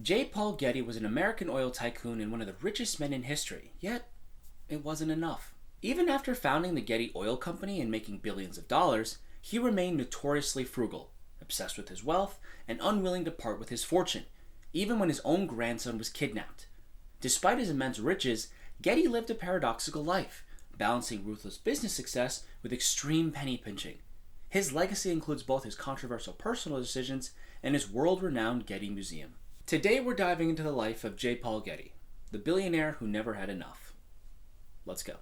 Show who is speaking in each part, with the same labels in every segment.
Speaker 1: J. Paul Getty was an American oil tycoon and one of the richest men in history, yet it wasn't enough. Even after founding the Getty Oil Company and making billions of dollars, he remained notoriously frugal, obsessed with his wealth, and unwilling to part with his fortune, even when his own grandson was kidnapped. Despite his immense riches, Getty lived a paradoxical life, balancing ruthless business success with extreme penny pinching. His legacy includes both his controversial personal decisions and his world-renowned Getty Museum. Today we're diving into the life of J. Paul Getty, the billionaire who never had enough. Let's go.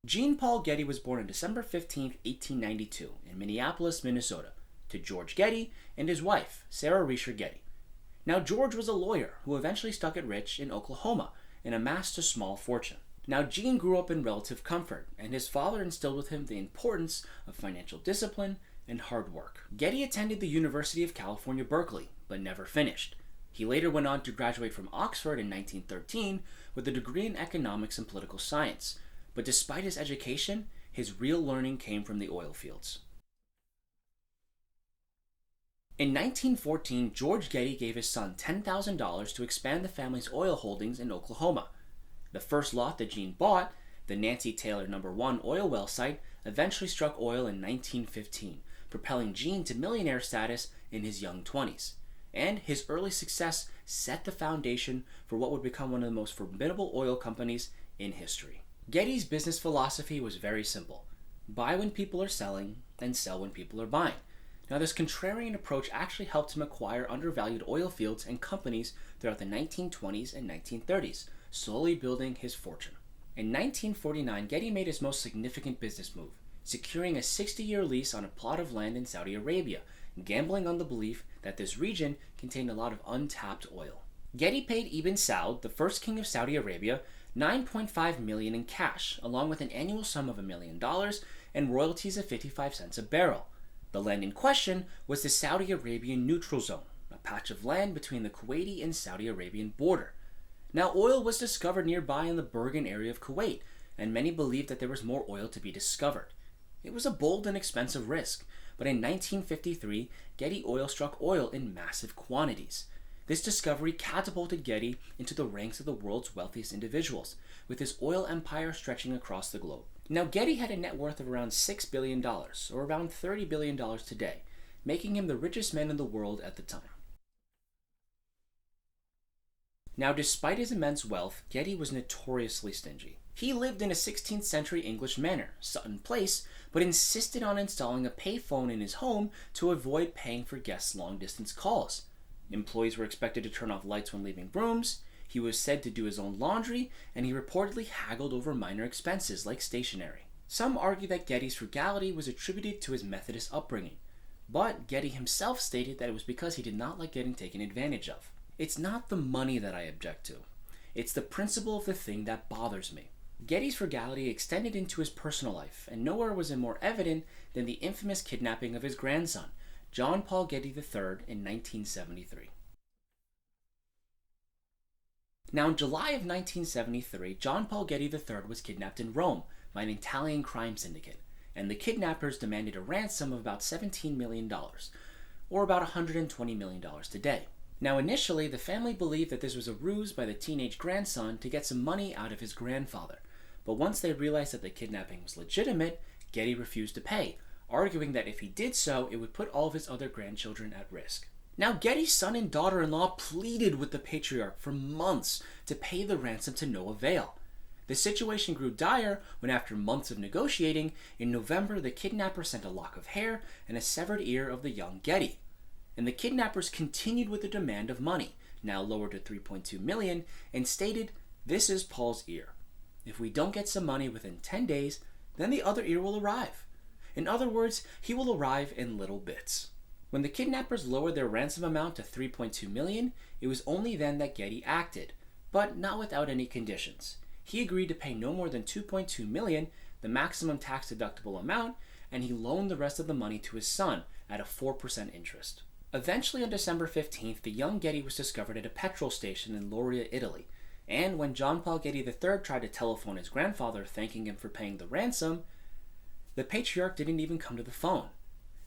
Speaker 1: Jean Paul Getty was born on December 15, 1892, in Minneapolis, Minnesota, to George Getty and his wife, Sarah Reisher Getty. Now, George was a lawyer who eventually stuck it rich in Oklahoma and amassed a small fortune. Now, Jean grew up in relative comfort, and his father instilled with him the importance of financial discipline and hard work. Getty attended the University of California, Berkeley, but never finished. He later went on to graduate from Oxford in 1913 with a degree in economics and political science. But despite his education, his real learning came from the oil fields. In 1914, George Getty gave his son $10,000 to expand the family's oil holdings in Oklahoma. The first lot that Jean bought, the Nancy Taylor No. 1 oil well site, eventually struck oil in 1915, propelling Jean to millionaire status in his young 20s. And his early success set the foundation for what would become one of the most formidable oil companies in history. Getty's business philosophy was very simple: buy when people are selling and sell when people are buying. Now, this contrarian approach actually helped him acquire undervalued oil fields and companies throughout the 1920s and 1930s, slowly building his fortune. In 1949, Getty made his most significant business move, securing a 60-year lease on a plot of land in Saudi Arabia, gambling on the belief that this region contained a lot of untapped oil. Getty paid Ibn Saud, the first king of Saudi Arabia, $9.5 million in cash, along with an annual sum of $1 million and royalties of 55 cents a barrel. The land in question was the Saudi Arabian Neutral Zone, a patch of land between the Kuwaiti and Saudi Arabian border. Now, oil was discovered nearby in the Bergen area of Kuwait, and many believed that there was more oil to be discovered. It was a bold and expensive risk, but in 1953, Getty Oil struck oil in massive quantities. This discovery catapulted Getty into the ranks of the world's wealthiest individuals, with his oil empire stretching across the globe. Now, Getty had a net worth of around $6 billion, or around $30 billion today, making him the richest man in the world at the time. Now, despite his immense wealth, Getty was notoriously stingy. He lived in a 16th century English manor, Sutton Place, but insisted on installing a payphone in his home to avoid paying for guests' long-distance calls. Employees were expected to turn off lights when leaving rooms, he was said to do his own laundry, and he reportedly haggled over minor expenses like stationery. Some argue that Getty's frugality was attributed to his Methodist upbringing, but Getty himself stated that it was because he did not like getting taken advantage of. It's not the money that I object to. It's the principle of the thing that bothers me. Getty's frugality extended into his personal life, and nowhere was it more evident than the infamous kidnapping of his grandson, John Paul Getty III, in 1973. Now, in July of 1973, John Paul Getty III was kidnapped in Rome by an Italian crime syndicate, and the kidnappers demanded a ransom of about $17 million, or about $120 million today. Now, initially, the family believed that this was a ruse by the teenage grandson to get some money out of his grandfather, but once they realized that the kidnapping was legitimate, Getty refused to pay, arguing that if he did so, it would put all of his other grandchildren at risk. Now, Getty's son and daughter-in-law pleaded with the patriarch for months to pay the ransom to no avail. The situation grew dire when, after months of negotiating, in November the kidnapper sent a lock of hair and a severed ear of the young Getty. And the kidnappers continued with the demand of money, now lowered to $3.2 million, and stated, "This is Paul's ear. If we don't get some money within 10 days, then the other ear will arrive. In other words, he will arrive in little bits." When the kidnappers lowered their ransom amount to $3.2 million, it was only then that Getty acted, but not without any conditions. He agreed to pay no more than $2.2 million, the maximum tax-deductible amount, and he loaned the rest of the money to his son at a 4% interest. Eventually, on December 15th, the young Getty was discovered at a petrol station in Lauria, Italy, and when John Paul Getty III tried to telephone his grandfather thanking him for paying the ransom, the patriarch didn't even come to the phone.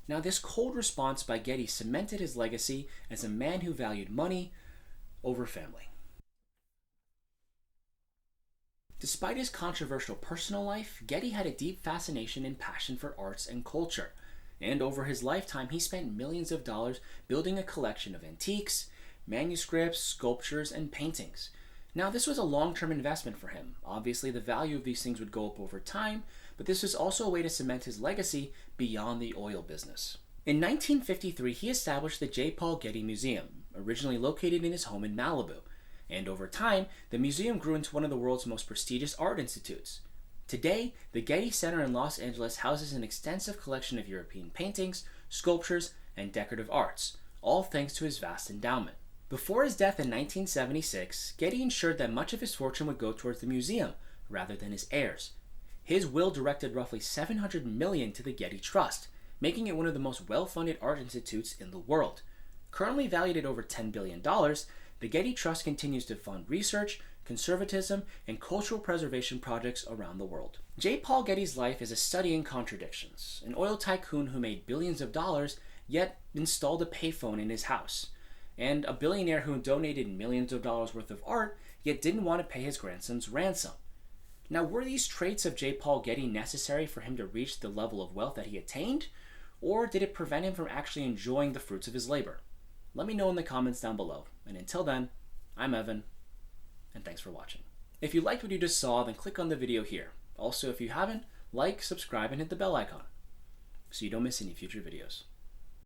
Speaker 1: Now, this cold response by Getty cemented his legacy as a man who valued money over family. Despite his controversial personal life, Getty had a deep fascination and passion for arts and culture, and over his lifetime he spent millions of dollars building a collection of antiques, manuscripts, sculptures, and paintings. Now, this was a long-term investment for him. Obviously, the value of these things would go up over time, but this was also a way to cement his legacy beyond the oil business. In 1953, he established the J. Paul Getty Museum, originally located in his home in Malibu. And over time, the museum grew into one of the world's most prestigious art institutes. Today, the Getty Center in Los Angeles houses an extensive collection of European paintings, sculptures, and decorative arts, all thanks to his vast endowment. Before his death in 1976, Getty ensured that much of his fortune would go towards the museum, rather than his heirs. His will directed roughly $700 million to the Getty Trust, making it one of the most well-funded art institutes in the world. Currently valued at over $10 billion, the Getty Trust continues to fund research, conservatism, and cultural preservation projects around the world. J. Paul Getty's life is a study in contradictions. An oil tycoon who made billions of dollars, yet installed a payphone in his house. And a billionaire who donated millions of dollars worth of art, yet didn't want to pay his grandson's ransom. Now, were these traits of J. Paul Getty necessary for him to reach the level of wealth that he attained? Or did it prevent him from actually enjoying the fruits of his labor? Let me know in the comments down below. And until then, I'm Evan, and thanks for watching. If you liked what you just saw, then click on the video here. Also, if you haven't, like, subscribe, and hit the bell icon so you don't miss any future videos.